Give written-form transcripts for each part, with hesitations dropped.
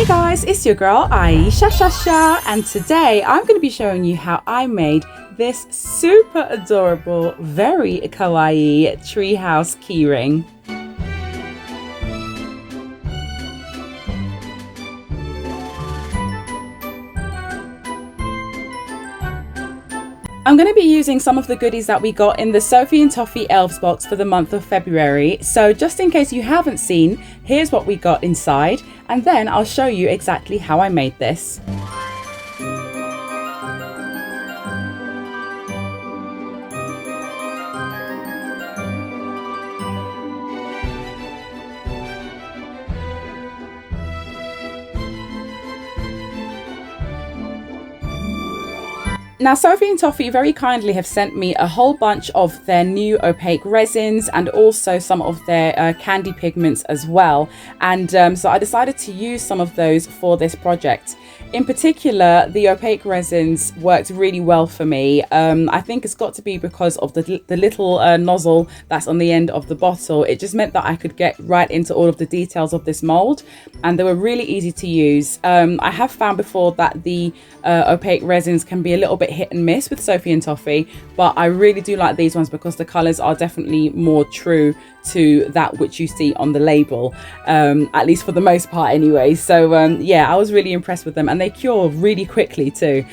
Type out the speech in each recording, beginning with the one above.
Hey guys, it's your girl Ayesha, and today I'm going to be showing you how I made this super adorable, very kawaii treehouse keyring. I'm going to be using some of the goodies that we got in the Sophie and Toffee Elves box for the month of February. So just in case you haven't seen, here's what we got inside, and then I'll show you exactly how I made this. Now, Sophie and Toffee very kindly have sent me a whole bunch of their new opaque resins and also some of their candy pigments as well. And so I decided to use some of those for this project. In particular, the opaque resins worked really well for me. I think it's got to be because of the little nozzle that's on the end of the bottle. It just meant that I could get right into all of the details of this mold, and they were really easy to use. I have found before that the opaque resins can be a little bit hit and miss with Sophie and Toffee, but I really do like these ones because the colors are definitely more true to that which you see on the label, at least for the most part anyway. So yeah, I was really impressed with them, and they cure really quickly too.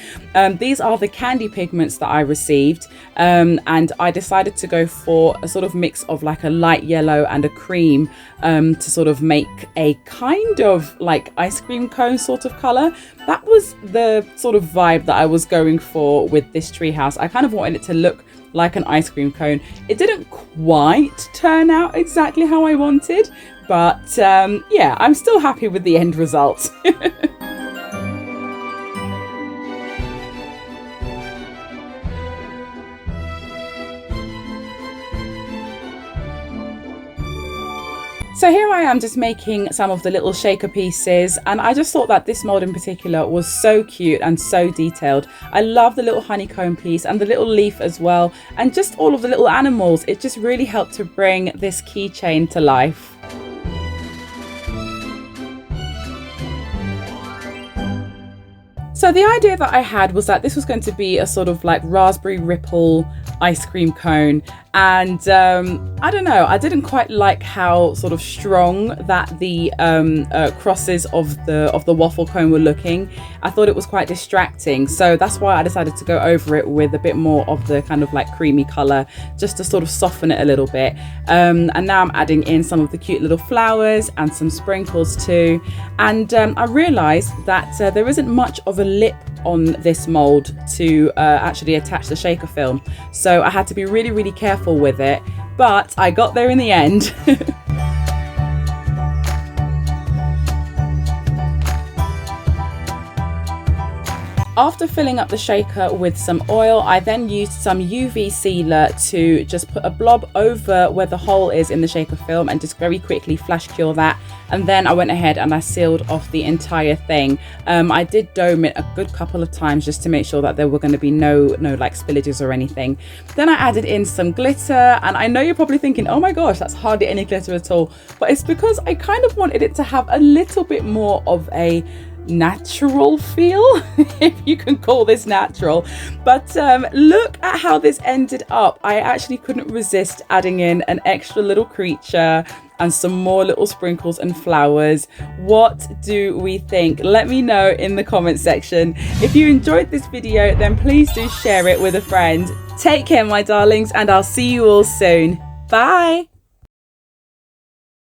These are the candy pigments that I received, and I decided to go for a sort of mix of like a light yellow and a cream to sort of make a kind of like ice cream cone sort of color. That was the sort of vibe that I was going for with this treehouse. I kind of wanted it to look like an ice cream cone. It didn't quite turn out exactly how I wanted, but yeah, I'm still happy with the end result. So here I am just making some of the little shaker pieces, and I just thought that this mold in particular was so cute and so detailed. I love the little honeycomb piece and the little leaf as well, and just all of the little animals. It just really helped to bring this keychain to life. So the idea that I had was that this was going to be a sort of like raspberry ripple ice cream cone, and I don't know, I didn't quite like how sort of strong that the crosses of the waffle cone were looking. I thought it was quite distracting, so that's why I decided to go over it with a bit more of the kind of like creamy color, just to sort of soften it a little bit. And now I'm adding in some of the cute little flowers and some sprinkles too. And I realized that there isn't much of a lip on this mold to actually attach the shaker film, so I had to be really careful with it, but I got there in the end. After filling up the shaker with some oil, I then used some UV sealer to just put a blob over where the hole is in the shaker film and just very quickly flash cure that. And then I went ahead and I sealed off the entire thing. I did dome it a good couple of times just to make sure that there were going to be no like spillages or anything. Then I added in some glitter, and I know you're probably thinking, oh my gosh, that's hardly any glitter at all. But it's because I kind of wanted it to have a little bit more of a natural feel, if you can call this natural. But look at how this ended up. I actually couldn't resist adding in an extra little creature and some more little sprinkles and flowers. What do we think? Let me know in the comment section. If you enjoyed this video, then please do share it with a friend. Take care, my darlings, and I'll see you all soon. Bye.